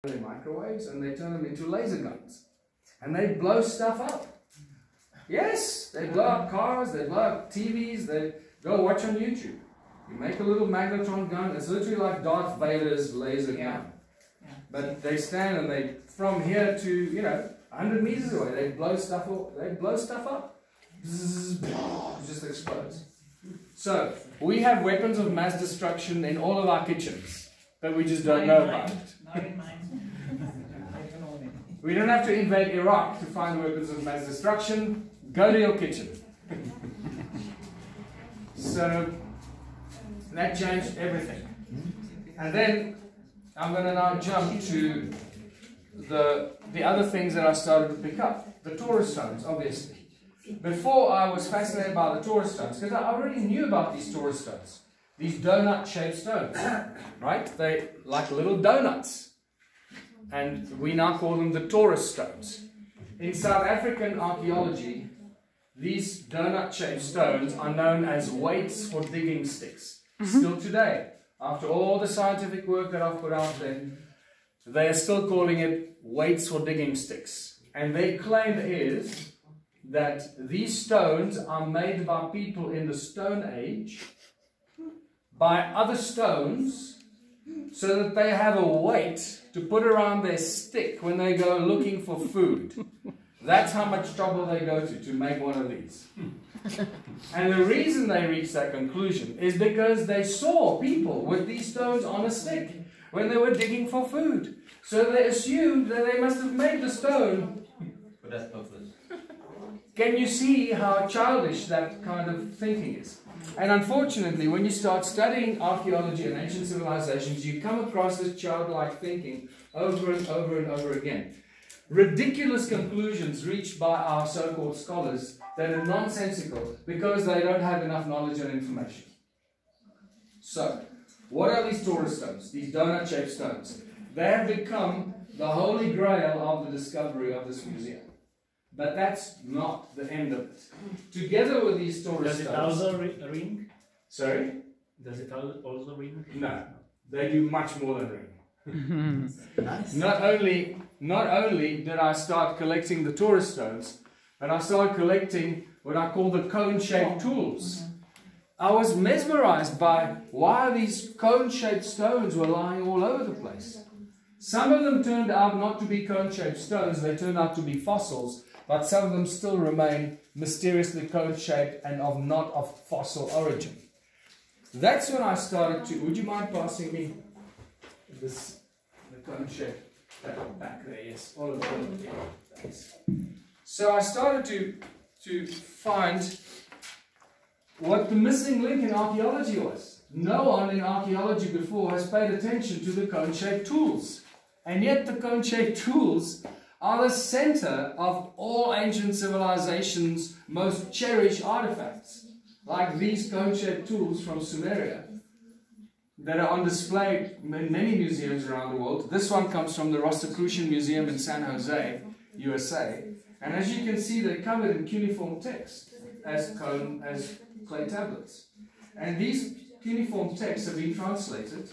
their microwaves and they turn them into laser guns. And they blow stuff up. Yes, they blow up cars, they blow up TVs, they go watch on YouTube. You make a little magnetron gun, it's literally like Darth Vader's laser gun. Yeah. But they stand and they, from here to, you know, 100 meters away, they blow stuff up. Zzz, it just explodes. So, we have weapons of mass destruction in all of our kitchens, but we just don't know about it. Not in mine. We don't have to invade Iraq to find weapons of mass destruction. Go to your kitchen. So, that changed everything. And then, I'm going to now jump to the other things that I started to pick up. The Torus stones, obviously. Before, I was fascinated by the Torus stones, because I already knew about these Torus stones. These donut-shaped stones, right? They like little donuts. And we now call them the Torus stones. In South African archaeology, these donut-shaped stones are known as weights for digging sticks. Still today, after all the scientific work that I've put out there, they are still calling it weights for digging sticks. And their claim is that these stones are made by people in the Stone Age by other stones so that they have a weight to put around their stick when they go looking for food. That's how much trouble they go to make one of these. And the reason they reached that conclusion is because they saw people with these stones on a stick when they were digging for food. So they assumed that they must have made the stone. But that's hopeless. Can you see how childish that kind of thinking is? And unfortunately, when you start studying archaeology and ancient civilizations, you come across this childlike thinking over and over and over again. Ridiculous conclusions reached by our so-called scholars that are nonsensical because they don't have enough knowledge and information. So, what are these Torus stones, these donut-shaped stones? They have become the holy grail of the discovery of this museum. But that's not the end of it. Together with these Torus stones... Does it also ring? Sorry? Does it also ring? No. They do much more than ring. Nice. Not only did I start collecting the Torus stones, but I started collecting what I call the cone-shaped tools. I was mesmerized by why these cone-shaped stones were lying all over the place. Some of them turned out not to be cone-shaped stones, they turned out to be fossils, but some of them still remain mysteriously cone-shaped and not of fossil origin. That's when I started to... Would you mind passing me this, the cone-shaped back there? Yes, all of them. Thanks. So I started to find what the missing link in archaeology was. No one in archaeology before has paid attention to the cone-shaped tools. And yet the cone-shaped tools are the center of all ancient civilizations' most cherished artifacts, like these cone-shaped tools from Sumeria that are on display in many museums around the world. This one comes from the Rosicrucian Museum in San Jose, USA, and as you can see, they're covered in cuneiform text as clay tablets. And these cuneiform texts have been translated,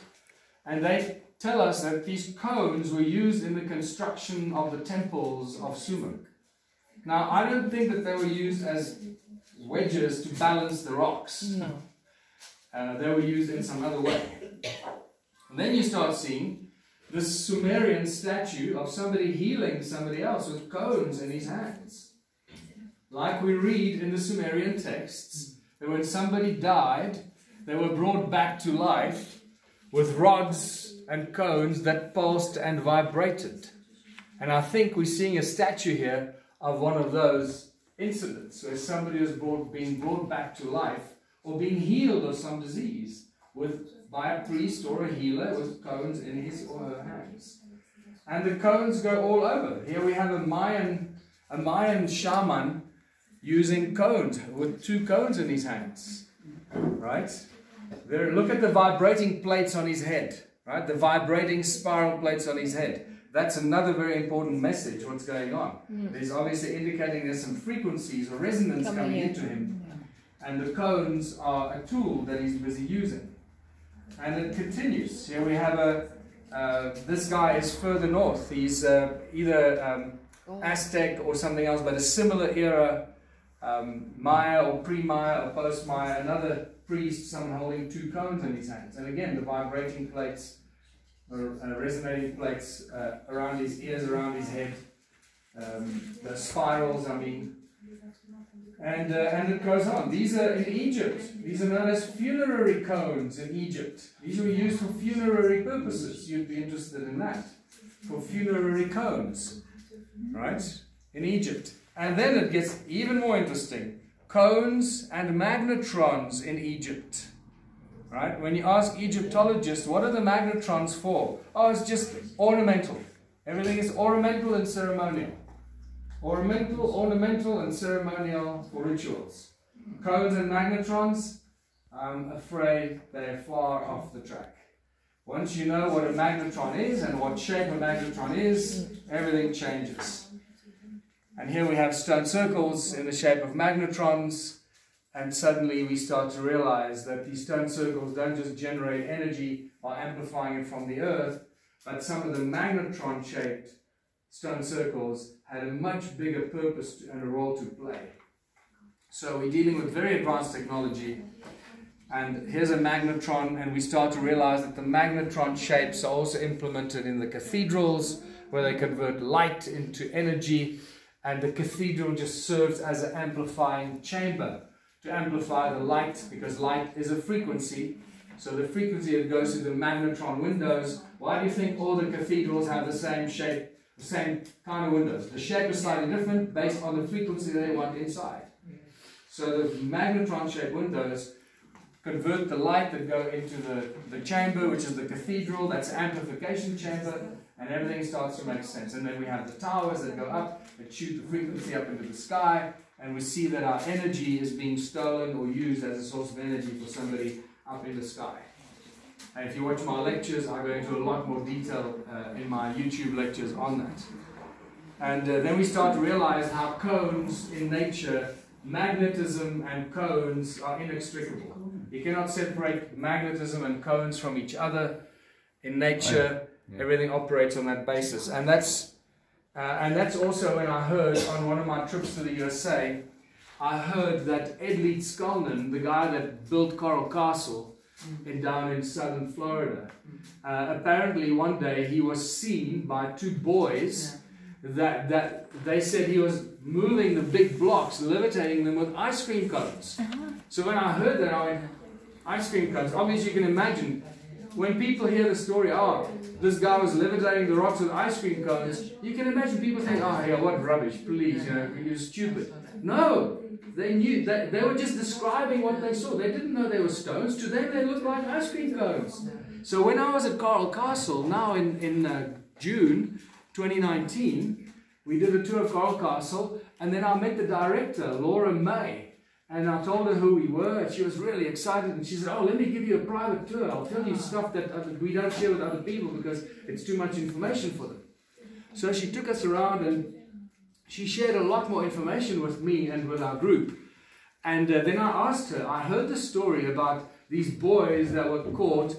and they tell us that these cones were used in the construction of the temples of Sumer. Now, I don't think that they were used as wedges to balance the rocks. No. They were used in some other way. And then you start seeing this Sumerian statue of somebody healing somebody else with cones in his hands. Like we read in the Sumerian texts, that when somebody died, they were brought back to life with rods and cones that pulsed and vibrated. And I think we're seeing a statue here of one of those incidents where somebody was being brought back to life or being healed of some disease by a priest or a healer with cones in his or her hands. And the cones go all over. Here we have a Mayan shaman using cones, with 2 cones in his hands. Right? There, look at the vibrating plates on his head. Right? The vibrating spiral plates on his head. That's another very important message, what's going on. There's obviously indicating there's some frequencies or resonance coming into him. And the cones are a tool that he's busy using. And it continues. Here we have this guy is further north. He's either Aztec or something else, but a similar era, Maya or pre-Maya or post-Maya, another priest, someone holding two cones in his hands. And again, the vibrating plates, resonating plates around his ears, around his head, the spirals, I mean. And it goes on. These are in Egypt. These are known as funerary cones in Egypt. These were used for funerary purposes. You'd be interested in that. For funerary cones. Right? In Egypt. And then it gets even more interesting. Cones and magnetrons in Egypt. Right? When you ask Egyptologists, what are the magnetrons for? Oh, it's just ornamental. Everything is ornamental and ceremonial. Ornamental and ceremonial for rituals. Cones and magnetrons, I'm afraid they're far off the track. Once you know what a magnetron is and what shape a magnetron is, everything changes. And here we have stone circles in the shape of magnetrons, and suddenly we start to realize that these stone circles don't just generate energy by amplifying it from the earth, but some of the magnetron-shaped stone circles had a much bigger purpose and a role to play. So we're dealing with very advanced technology, and here's a magnetron, and we start to realize that the magnetron shapes are also implemented in the cathedrals, where they convert light into energy, and the cathedral just serves as an amplifying chamber to amplify the light, because light is a frequency. So the frequency that goes through the magnetron windows, why do you think all the cathedrals have the same shape, the same kind of windows? The shape is slightly different based on the frequency they want inside. So the magnetron-shaped windows convert the light that go into the chamber, which is the cathedral, that's the amplification chamber, and everything starts to make sense. And then we have the towers that go up, that shoot the frequency up into the sky, and we see that our energy is being stolen or used as a source of energy for somebody up in the sky. And if you watch my lectures, I go into a lot more detail in my YouTube lectures on that. And then we start to realize how cones in nature, magnetism and cones are inextricable. You cannot separate magnetism and cones from each other. In nature, everything operates on that basis. And that's also when I heard on one of my trips to the USA, I heard that Ed Leeds Skalnin, the guy that built Coral Castle down in southern Florida, apparently one day he was seen by two boys that they said he was moving the big blocks, levitating them with ice cream cones. So when I heard that, I went, ice cream cones. Obviously you can imagine, when people hear the story, oh, this guy was levitating the rocks with ice cream cones, you can imagine people think, oh yeah, what rubbish, please, you're stupid. No, they knew, they were just describing what they saw. They didn't know they were stones. To them, they looked like ice cream cones. So when I was at Coral Castle, now in June 2019, we did a tour of Coral Castle, and then I met the director, Laura May, and I told her who we were, and she was really excited, and she said, oh, let me give you a private tour. I'll tell you stuff that we don't share with other people because it's too much information for them. So she took us around, and she shared a lot more information with me and with our group. And then I asked her, I heard the story about these boys that were caught,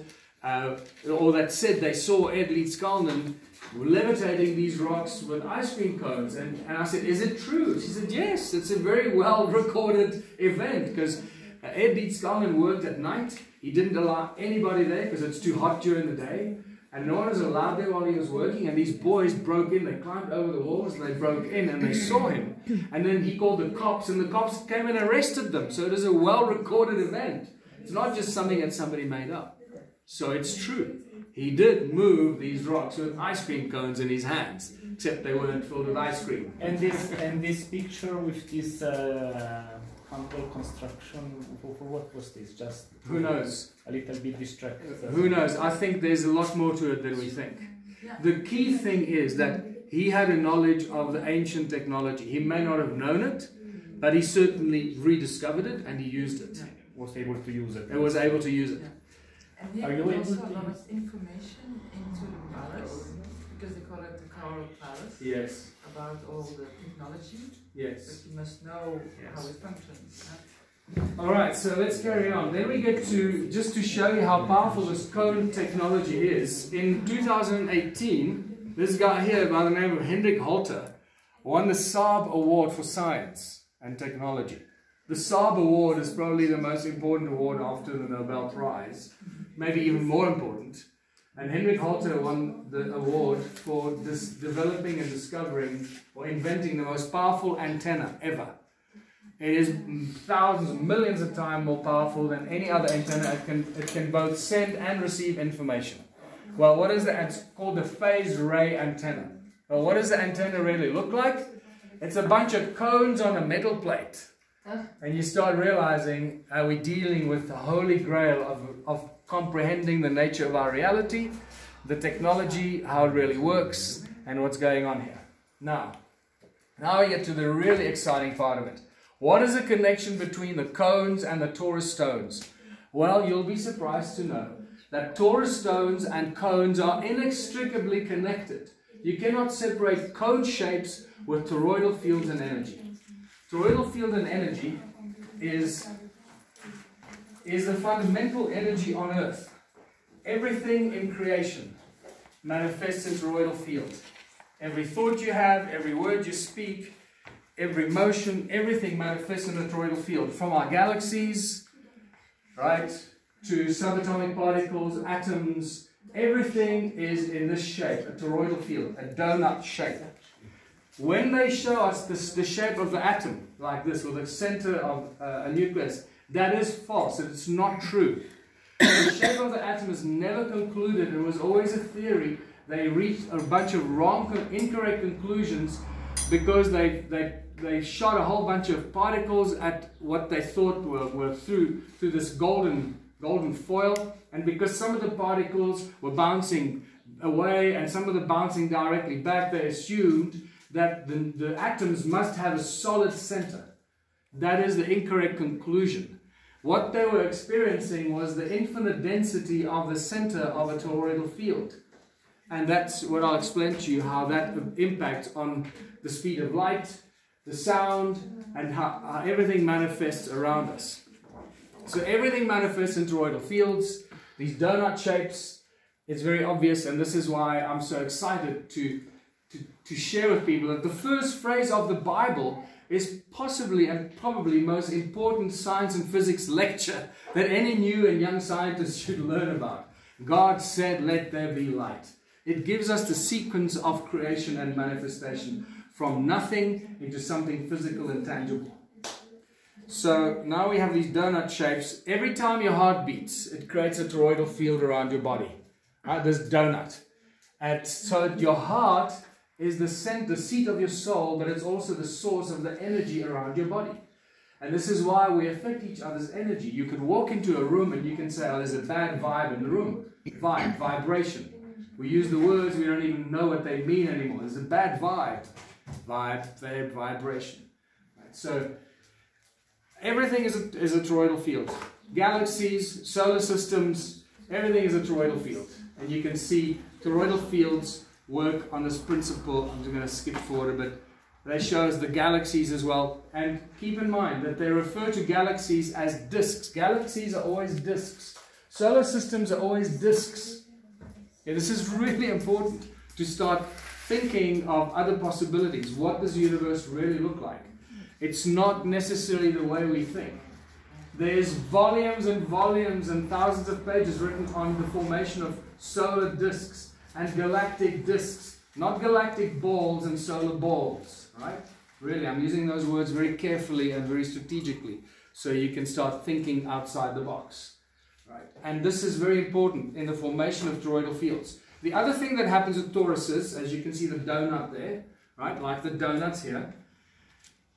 or that said they saw Ed Leeds Skalnin levitating these rocks with ice cream cones. And I said, is it true? She said, yes, it's a very well recorded event, because Ed Leeds Skalnin worked at night. He didn't allow anybody there because it's too hot during the day. And no one was allowed there while he was working. And these boys broke in, they climbed over the walls, and they broke in and they saw him. And then he called the cops, and the cops came and arrested them. So it is a well recorded event. It's not just something that somebody made up. So it's true. He did move these rocks with ice cream cones in his hands, except they weren't filled with ice cream. And this picture with this humble construction, for what was this? Just who knows? A little bit distracted. Who knows? I think there's a lot more to it than we think. The key thing is that he had a knowledge of the ancient technology. He may not have known it, but he certainly rediscovered it and he used it. Was able to use it. And was able to use it. And he had also a lot of information into the palace, because they call it the Coral Palace. Yes. About all the technology. Yes. But you must know how it functions. Alright, so let's carry on. Then we get to, just to show you how powerful this cone technology is, in 2018, this guy here by the name of Hendrik Holter won the Saab Award for Science and Technology. The Saab Award is probably the most important award after the Nobel Prize, maybe even more important. And Hendrik Holter won the award for developing and discovering or inventing the most powerful antenna ever. It is thousands, millions of times more powerful than any other antenna. It can both send and receive information. Well, what is that? It's called the phase array antenna. Well, what does the antenna really look like? It's a bunch of cones on a metal plate. And you start realizing, are we dealing with the holy grail of comprehending the nature of our reality, the technology, how it really works, and what's going on here. Now we get to the really exciting part of it. What is the connection between the cones and the Torus stones? Well, you'll be surprised to know that Torus stones and cones are inextricably connected. You cannot separate cone shapes with toroidal fields and energy. Toroidal field and energy is the fundamental energy on Earth. Everything in creation manifests in toroidal field. Every thought you have, every word you speak, every motion, everything manifests in a toroidal field. From our galaxies, right, to subatomic particles, atoms, everything is in this shape, a toroidal field, a donut shape. When they show us the shape of the atom, like this, with the center of a nucleus, that is false. It's not true. The shape of the atom is never concluded. It was always a theory. They reached a bunch of incorrect conclusions because they shot a whole bunch of particles at what they thought were through this golden foil, and because some of the particles were bouncing away and some of them bouncing directly back, they assumed that the atoms must have a solid center. That is the incorrect conclusion. What they were experiencing was the infinite density of the center of a toroidal field. And that's what I'll explain to you, how that impacts on the speed of light, the sound, and how everything manifests around us. So everything manifests in toroidal fields, these donut shapes. It's very obvious, and this is why I'm so excited to share with people that the first phrase of the Bible is possibly and probably most important science and physics lecture that any new and young scientist should learn about. God said, "Let there be light." It gives us the sequence of creation and manifestation from nothing into something physical and tangible. So now we have these donut shapes. Every time your heart beats, it creates a toroidal field around your body. Right? This donut. And so your heart is the seat of your soul, but it's also the source of the energy around your body. And this is why we affect each other's energy. You could walk into a room and you can say, "Oh, there's a bad vibe in the room." Vibe, vibration. We use the words, we don't even know what they mean anymore. There's a bad vibe. Vibe, vibration. Right? So everything is a toroidal field. Galaxies, solar systems, everything is a toroidal field. And you can see toroidal fields work on this principle. I'm just going to skip forward a bit. They show us the galaxies as well. And keep in mind that they refer to galaxies as disks. Galaxies are always disks. Solar systems are always disks. Yeah, this is really important to start thinking of other possibilities. What does the universe really look like? It's not necessarily the way we think. There's volumes and volumes and thousands of pages written on the formation of solar disks and galactic disks, not galactic balls and solar balls, right? Really, I'm using those words very carefully and very strategically so you can start thinking outside the box, right? And this is very important in the formation of toroidal fields. The other thing that happens with toruses, as you can see the donut there, right, like the donuts here,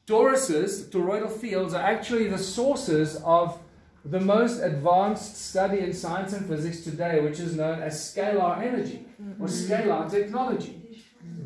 toruses, toroidal fields, are actually the sources of the most advanced study in science and physics today, which is known as scalar energy or scalar technology.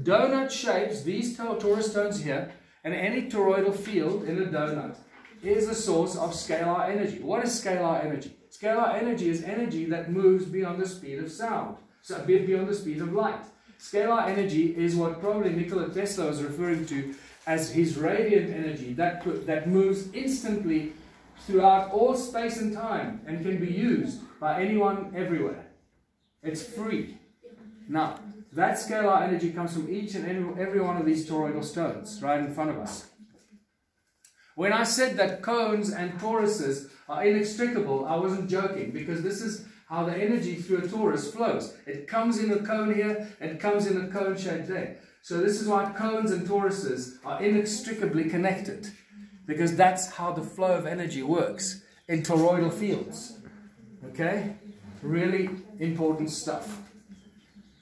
Donut shapes, these torus stones here, and any toroidal field in a donut is the source of scalar energy. What is scalar energy? Scalar energy is energy that moves beyond the speed of sound, so beyond the speed of light. Scalar energy is what probably Nikola Tesla was referring to as his radiant energy that moves instantly throughout all space and time and can be used by anyone everywhere. It's free. Now, that scalar energy comes from each and every one of these toroidal stones right in front of us. When I said that cones and toruses are inextricable, I wasn't joking, because this is how the energy through a torus flows. It comes in a cone here and comes in a cone shape there. So this is why cones and toruses are inextricably connected, because that's how the flow of energy works in toroidal fields. Okay? Really important stuff.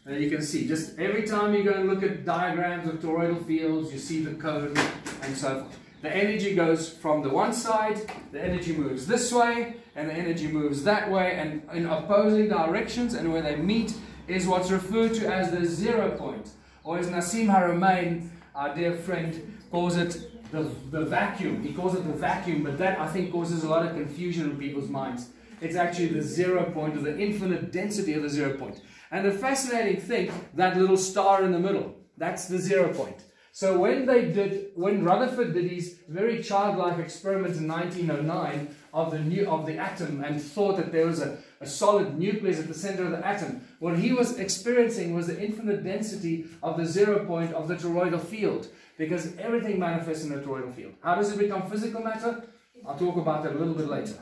And you can see, just every time you go and look at diagrams of toroidal fields, you see the cone and so forth. The energy goes from the one side, the energy moves this way, and the energy moves that way, and in opposing directions, and where they meet is what's referred to as the 0 point. Or as Nassim Haramein, our dear friend, calls it the vacuum. He calls it the vacuum, but that I think causes a lot of confusion in people's minds. It's actually the 0 point, or the infinite density of the 0 point. And the fascinating thing, that little star in the middle, that's the 0 point. So when Rutherford did his very childlike experiment in 1909 of the atom, and thought that there was a solid nucleus at the center of the atom, what he was experiencing was the infinite density of the 0 point of the toroidal field, because everything manifests in a toroidal field. How does it become physical matter? I'll talk about that a little bit later.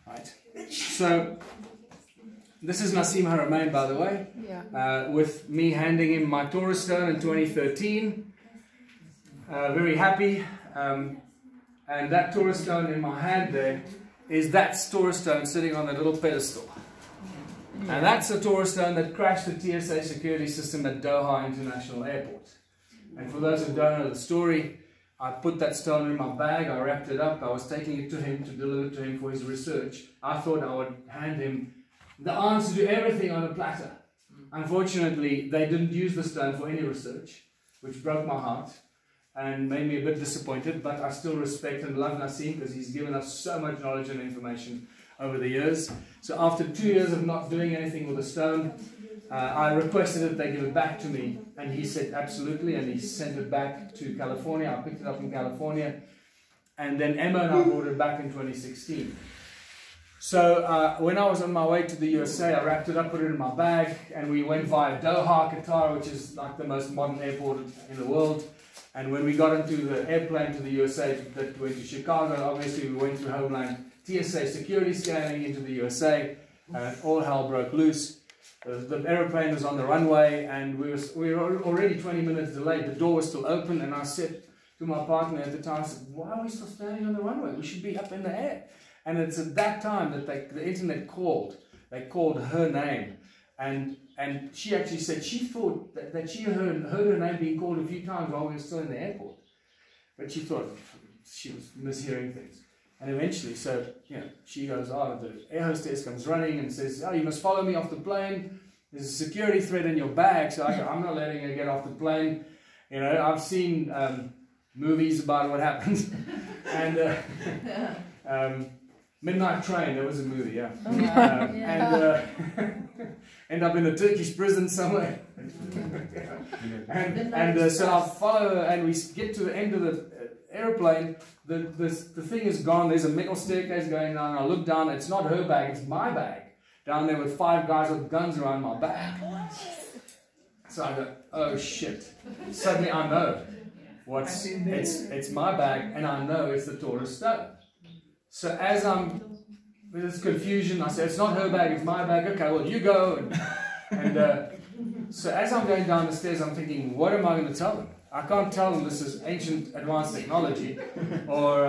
Right? So this is Nassim Haramein, by the way, with me handing him my Torus stone in 2013. Very happy, and that Torus stone in my hand there is that Torus stone sitting on that little pedestal. Yeah. And that's the Torus stone that crashed the TSA security system at Doha International Airport. And for those who don't know the story, I put that stone in my bag, I wrapped it up, I was taking it to him to deliver to him for his research. I thought I would hand him the answer to everything on a platter. Unfortunately, they didn't use the stone for any research, which broke my heart and made me a bit disappointed, but I still respect and love Nassim, because he's given us so much knowledge and information over the years. So after 2 years of not doing anything with the stone, I requested that they give it back to me, and he said absolutely, and he sent it back to California. I picked it up in California, and then Emma and I brought it back in 2016. So when I was on my way to the USA, I wrapped it up, put it in my bag, and we went via Doha, Qatar, which is like the most modern airport in the world. And when we got into the airplane to the USA that went to Chicago, obviously we went through Homeland TSA security scanning into the USA, and all hell broke loose. The airplane was on the runway, and we were already 20 minutes delayed. The door was still open, and I said to my partner at the time, I said, "Why are we still standing on the runway? We should be up in the air." And it's at that time that the internet called. They called her name. And she actually said she thought that she heard her name being called a few times while we were still in the airport. But she thought she was mishearing things. And eventually, so, she goes, oh, the air hostess comes running and says, oh, you must follow me off the plane. There's a security threat in your bag. So I go, I'm not letting her get off the plane. I've seen movies about what happens. And Midnight Train, that was a movie, yeah. Oh, yeah. And end up in a Turkish prison somewhere. and so I follow her, and we get to the end of the airplane. The thing is gone. There's a metal staircase going down. I look down. It's not her bag. It's my bag. Down there with 5 guys with guns around my back. So I go, oh shit. Suddenly I know it's my bag, and I know it's the Torus stone. So as I'm with this confusion, I say, it's not her bag, it's my bag. Okay, well, you go. So as I'm going down the stairs, I'm thinking, what am I going to tell them? I can't tell them this is ancient advanced technology or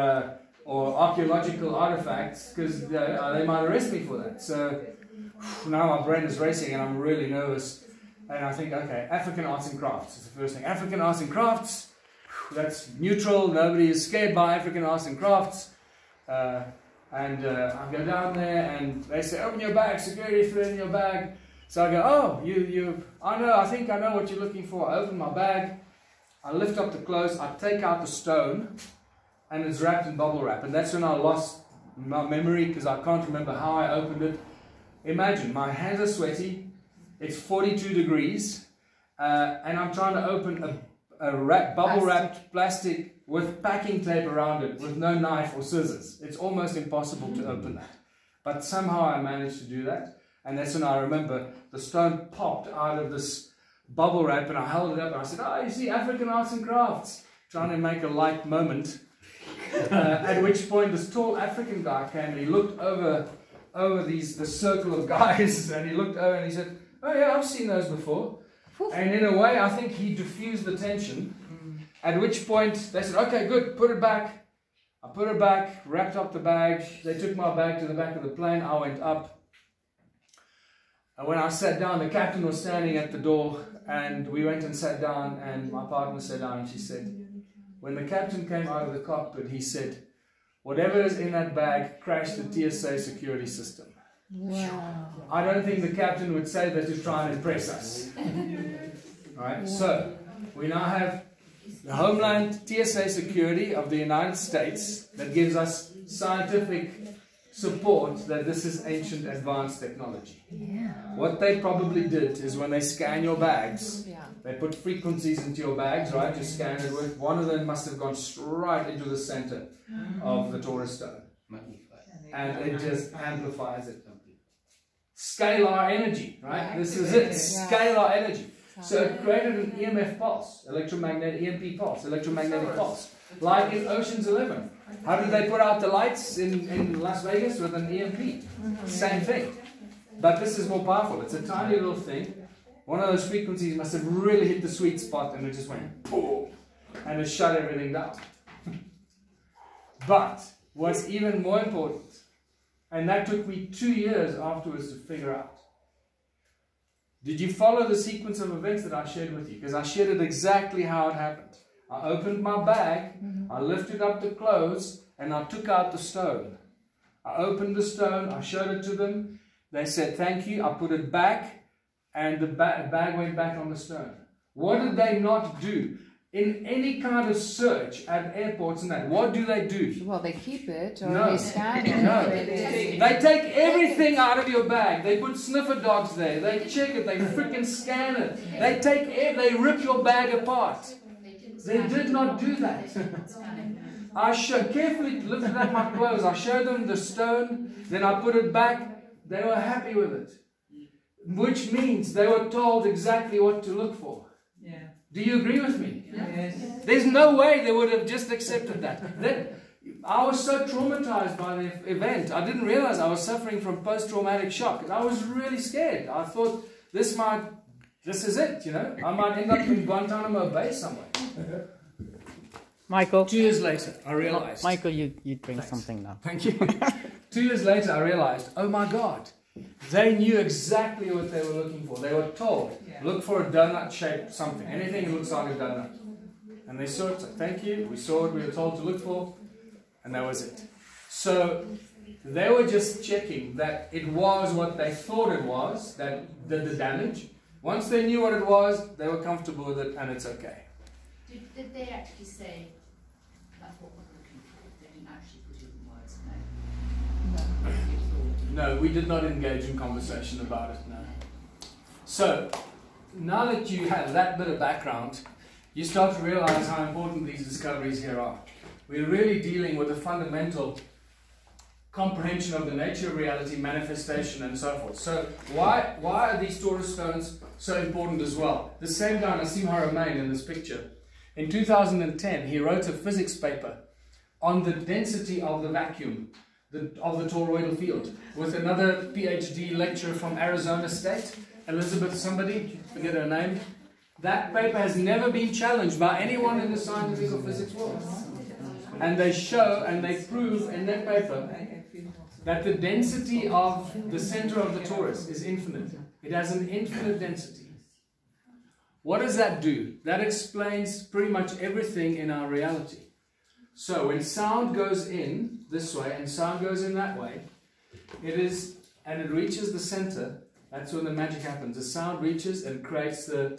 archaeological artifacts, because they might arrest me for that. So now my brain is racing, and I'm really nervous. And I think, okay, African arts and crafts is the first thing. African arts and crafts, that's neutral. Nobody is scared by African arts and crafts. I go down there, and they say, open your bag, security threat in your bag. So I go, oh, I think I know what you're looking for. I open my bag, I lift up the clothes, I take out the stone, and it's wrapped in bubble wrap. And that's when I lost my memory, because I can't remember how I opened it. Imagine, my hands are sweaty, it's 42 degrees, and I'm trying to open bubble wrapped plastic with packing tape around it, with no knife or scissors. It's almost impossible to open that. But somehow I managed to do that. And that's when I remember the stone popped out of this bubble wrap, and I held it up and I said, "Oh, you see, African arts and crafts," trying to make a light moment. At which point this tall African guy came and he looked over the circle of guys, and he looked over and he said, "Oh yeah, I've seen those before." And in a way, I think he diffused the tension. At which point they said, "Okay, good, put it back." I put it back, wrapped up the bag. They took my bag to the back of the plane. I went up. And when I sat down, the captain was standing at the door, and we went and sat down, and my partner sat down, and she said, when the captain came out of the cockpit, he said, "Whatever is in that bag crashed the TSA security system." Wow. I don't think the captain would say that to try and impress us. Alright, so we now have the Homeland TSA security of the United States that gives us scientific support that this is ancient advanced technology. Yeah. What they probably did is when they scan your bags, they put frequencies into your bags, right? You scan it with, one of them must have gone straight into the center of the Torus stone. And it just amplifies it. Scalar energy, right? This is it, scalar energy. So it created an EMF pulse, electromagnetic EMP pulse, electromagnetic pulse, like in Ocean's 11. How did they put out the lights in Las Vegas? With an EMP? Same thing. But this is more powerful. It's a tiny little thing. One of those frequencies must have really hit the sweet spot, and it just went boom, and it shut everything down. But what's even more important, and that took me 2 years afterwards to figure out. Did you follow the sequence of events that I shared with you? Because I shared it exactly how it happened. I opened my bag, I lifted up the clothes, and I took out the stone. I opened the stone, I showed it to them. They said, "Thank you." I put it back, and the bag went back on the stone. What did they not do? In any kind of search at airports and that, what do they do? Well, they keep it, or No. they scan it. No. They take everything out of your bag. They put sniffer dogs there. They check it. They freaking scan it. They rip your bag apart. They did not do that. I carefully lifted up my clothes. I showed them the stone. Then I put it back. They were happy with it. Which means they were told exactly what to look for. Do you agree with me? Yes. There's no way they would have just accepted that. I was so traumatized by the event. I didn't realize I was suffering from post-traumatic shock. I was really scared. I thought this is it, you know. I might end up in Guantanamo Bay somewhere. Michael. 2 years later, I realized. Michael, you bring something now. Thank you. 2 years later, I realized, oh my God, they knew exactly what they were looking for. They were told, look for a donut-shaped something, anything that looks like a donut. And they saw it, so thank you, we saw what we were told to look for, and that was it. So they were just checking that it was what they thought it was, that did the damage. Once they knew what it was, they were comfortable with it, and it's okay. Did they actually say, that's what we're looking for? They didn't actually put it in words, no? No, we did not engage in conversation about it, no. So, now that you have that bit of background, you start to realize how important these discoveries here are. We're really dealing with a fundamental comprehension of the nature of reality, manifestation, and so forth. So, why are these Torus stones so important as well? The same guy, Nassim Haramein, in this picture, in 2010, he wrote a physics paper on the density of the vacuum of the toroidal field with another PhD lecturer from Arizona State, Elizabeth somebody, forget her name. That paper has never been challenged by anyone in the scientific or physics world. And they show and they prove in that paper that the density of the center of the torus is infinite. It has an infinite density. What does that do? That explains pretty much everything in our reality. So when sound goes in this way and sound goes in that way, it reaches the center. That's when the magic happens. The sound reaches and creates the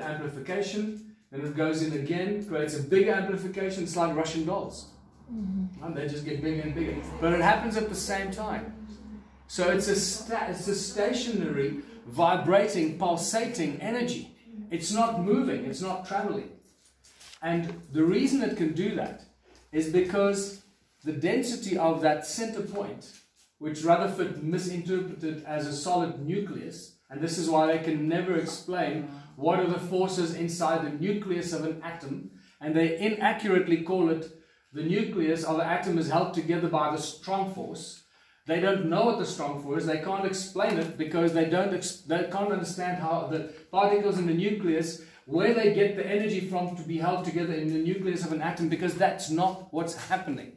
amplification. Then it goes in again, creates a bigger amplification. It's like Russian dolls. And they just get bigger and bigger. But it happens at the same time. So it's a stationary, vibrating, pulsating energy. it's not moving, it's not traveling. And the reason it can do that is because the density of that center point, which Rutherford misinterpreted as a solid nucleus, and this is why they can never explain what are the forces inside the nucleus of an atom, and they inaccurately call it the nucleus of an atom is held together by the strong force. They don't know what the strong force is. They can't explain it because they can't understand how the particles in the nucleus, where they get the energy from to be held together in the nucleus of an atom, because that's not what's happening.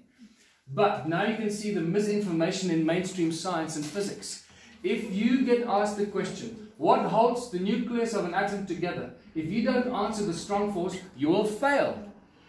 But now you can see the misinformation in mainstream science and physics. If you get asked the question, what holds the nucleus of an atom together? If you don't answer the strong force, you will fail.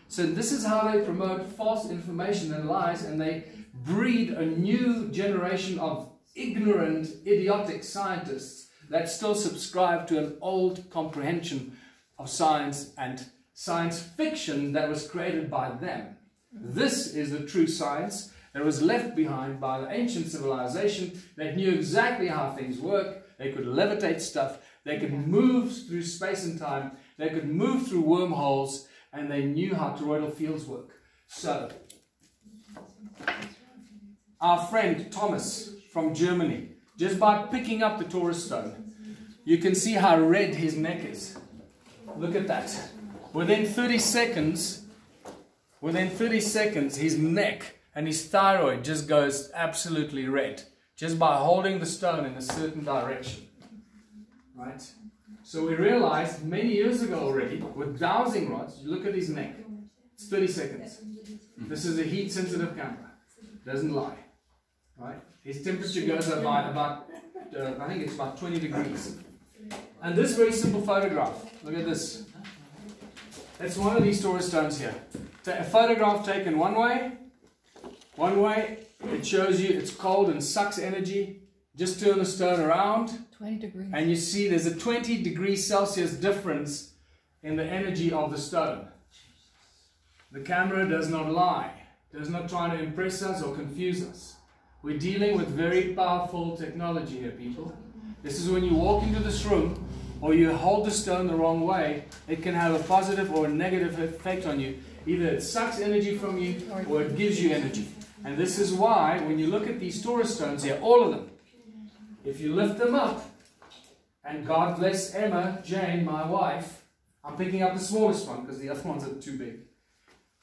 So this is how they promote false information and lies, and they breed a new generation of ignorant, idiotic scientists that still subscribe to an old comprehension of science and science fiction that was created by them. This is the true science that was left behind by the ancient civilization that knew exactly how things work. They could levitate stuff, they could move through space and time, they could move through wormholes, and they knew how toroidal fields work. So, our friend Thomas from Germany, just by picking up the Torus stone, you can see how red his neck is. Look at that. Within 30 seconds, his neck and his thyroid just goes absolutely red, just by holding the stone in a certain direction. Right? So we realized many years ago already, with dowsing rods, you look at his neck, it's 30 seconds. This is a heat-sensitive camera. Doesn't lie. Right? His temperature goes up by about, I think it's about 20 degrees. And this very simple photograph, look at this. It's one of these Torus stones here. A photograph taken one way, it shows you it's cold and sucks energy. Just turn the stone around, 20 degrees. And you see there's a 20 degrees Celsius difference in the energy of the stone. The camera does not lie, does not try to impress us or confuse us. We're dealing with very powerful technology here, people. This is when you walk into this room or you hold the stone the wrong way, it can have a positive or a negative effect on you. Either it sucks energy from you or it gives you energy. And this is why when you look at these Torus stones here, all of them, if you lift them up, and God bless Emma, Jane, my wife, I'm picking up the smallest one because the other ones are too big.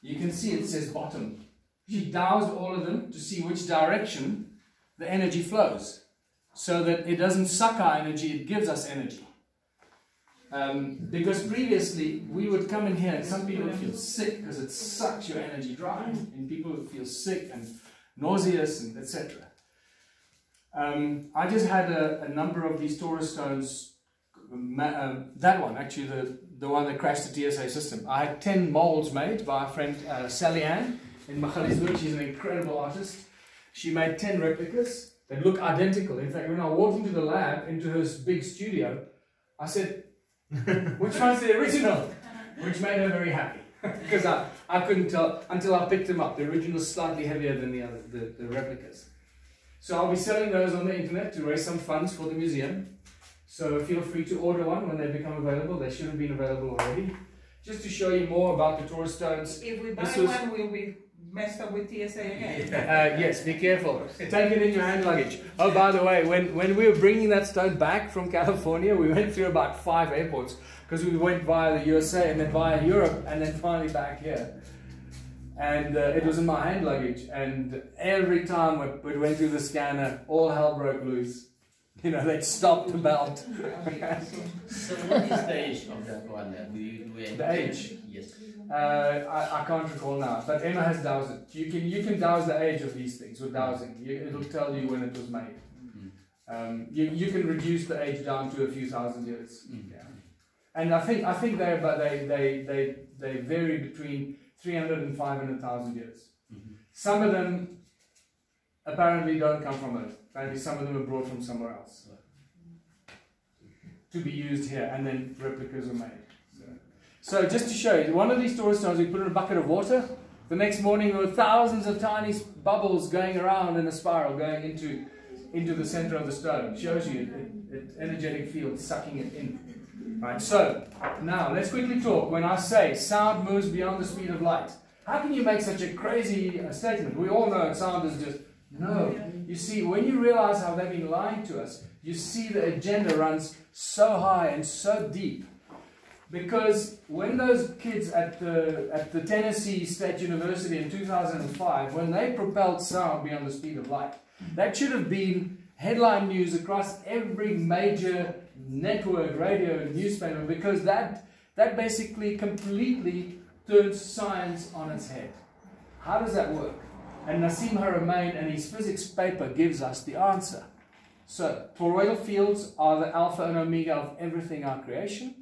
You can see it says bottom. She dowsed all of them to see which direction the energy flows, so that it doesn't suck our energy, it gives us energy. Because previously we would come in here and some people would feel sick because it sucks your energy dry, and people would feel sick and nauseous and etc. I just had a number of these Torus stones, that one actually, the one that crashed the TSA system. I had 10 molds made by our friend Sally Ann in Magaliesburg. She's an incredible artist. She made 10 replicas that look identical. In fact, when I walked into the lab, into her big studio, I said, which one's the original? Which made her very happy. Because I couldn't tell until I picked them up. The original is slightly heavier than the replicas. So I'll be selling those on the internet to raise some funds for the museum. So feel free to order one when they become available. They should have been available already. Just to show you more about the Torus stones. If we buy one, will we mess up with TSA again? Yes, be careful. Take it in your hand luggage. Oh, by the way, when we were bringing that stone back from California, we went through about 5 airports because we went via the USA and then via Europe and then finally back here. And it was in my hand luggage, and every time we went through the scanner, all hell broke loose. You know, they'd stop the belt. So what is the age of that one? The age? Yes. I can't recall now, but Emma has dowsed it. You can dowse the age of these things with dowsing. It'll tell you when it was made. You can reduce the age down to a few thousand years. Yeah. And I think they vary between 300 and 500,000 years. Some of them apparently don't come from Earth. Apparently some of them are brought from somewhere else to be used here, and then replicas are made. So just to show you, one of these Torus stones we put in a bucket of water. The next morning there were thousands of tiny bubbles going around in a spiral, going into the center of the stone. It shows you an energetic field sucking it in. Right, so now let's quickly talk. When I say sound moves beyond the speed of light, how can you make such a crazy statement? We all know sound is just, no. You see, when you realize how they've been lying to us, you see the agenda runs so high and so deep. Because when those kids at the Tennessee State University in 2005, when they propelled sound beyond the speed of light, that should have been headline news across every major network, radio, newspaper, because that basically completely turns science on its head. How does that work? And Nassim Haramein and his physics paper gives us the answer. So, toroidal fields are the alpha and omega of everything our creation.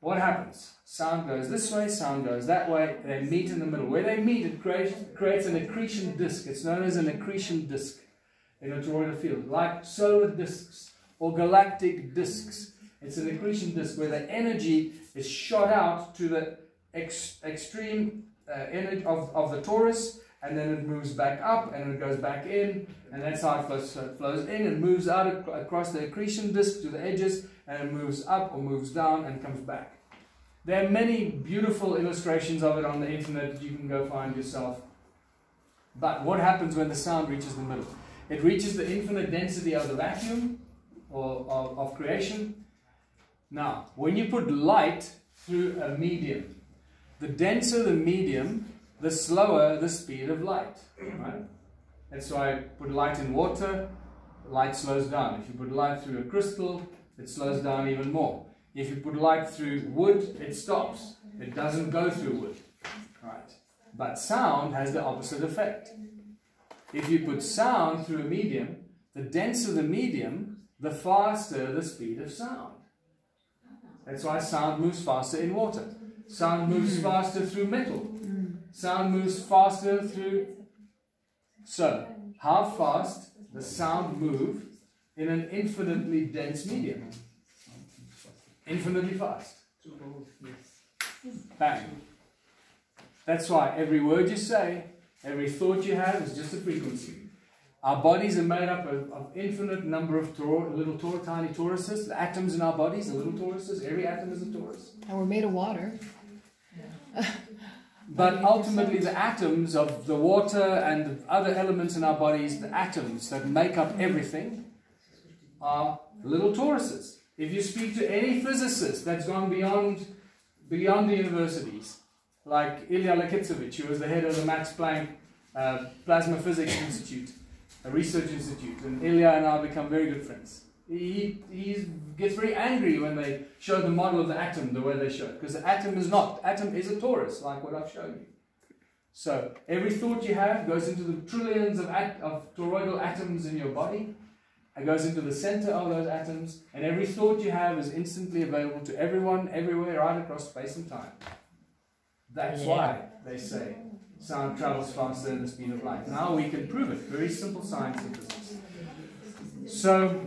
What happens? Sound goes this way, sound goes that way, they meet in the middle. Where they meet, it creates an accretion disk. It's known as an accretion disk in a toroidal field, like solar disks or galactic disks. It's an accretion disk where the energy is shot out to the extreme energy of the torus, and then it moves back up and it goes back in, and that's how it flows. So it flows in and moves out across the accretion disk to the edges, and it moves up or moves down and comes back. There are many beautiful illustrations of it on the internet that you can go find yourself. But what happens when the sound reaches the middle? It reaches the infinite density of the vacuum or of creation. Now, when you put light through a medium, the denser the medium, the slower the speed of light. Right? That's why I put light in water, light slows down. If you put light through a crystal, it slows down even more. If you put light through wood, it stops. It doesn't go through wood. Right? But sound has the opposite effect. If you put sound through a medium, the denser the medium, the faster the speed of sound. That's why sound moves faster in water. Sound moves faster through metal. Sound moves faster through... So, how fast does sound move in an infinitely dense medium? Infinitely fast. Bang. That's why every word you say, every thought you have is just a frequency. Our bodies are made up of infinite number of little tiny toruses. The atoms in our bodies are little toruses. Every atom is a torus. And we're made of water. But ultimately the atoms of the water and the other elements in our bodies, the atoms that make up everything, are little toruses. If you speak to any physicist that's gone beyond the universities, like Ilya Lekitsevich, who was the head of the Max Planck Plasma Physics Institute, a research institute, and Ilya and I become very good friends. He gets very angry when they show the model of the atom the way they show it, because the atom is not. The atom is a torus, like what I've shown you. So every thought you have goes into the trillions of toroidal atoms in your body. It goes into the center of those atoms, and every thought you have is instantly available to everyone, everywhere, right across space and time. That's why they say sound travels faster than the speed of light. Now we can prove it. Very simple science and physics. So